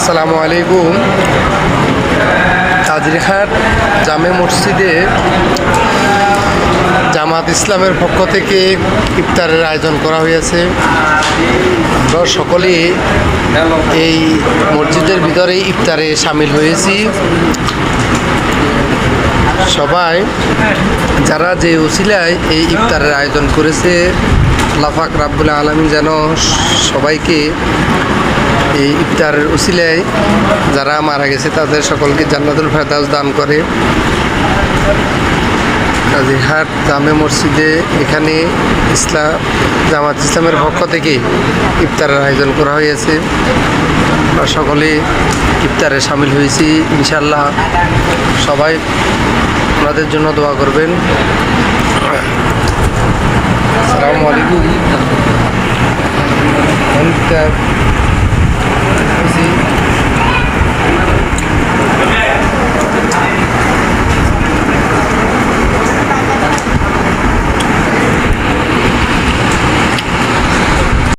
আসসালামু আলাইকুম। হাজিরহাট জামে মসজিদে জামাত ইসলামের পক্ষ থেকে ইফতারের আয়োজন করা হয়েছে। আমরা সকলেই এই মসজিদের ভিতরে ইফতারে সামিল হয়েছি। সবাই যারা যে উসিলায় এই ইফতারের আয়োজন করেছে, আল্লাহ পাক রাব্বুল আলামিন যেন সবাইকে এই ইফতারের উসিলায় যারা মারা গেছে তাদের সকলকে জান্নাতুল ফেরদাউস দান করে। হাজিরহাট জামে মসজিদে এখানে জামাত ইসলামের পক্ষ থেকে ইফতারের আয়োজন করা হয়েছে। আমরা সকলে ইফতারে সামিল হয়েছি। ইনশাআল্লাহ সবাই আমাদের জন্য দোয়া করবেন। আসসালামু আলাইকুম।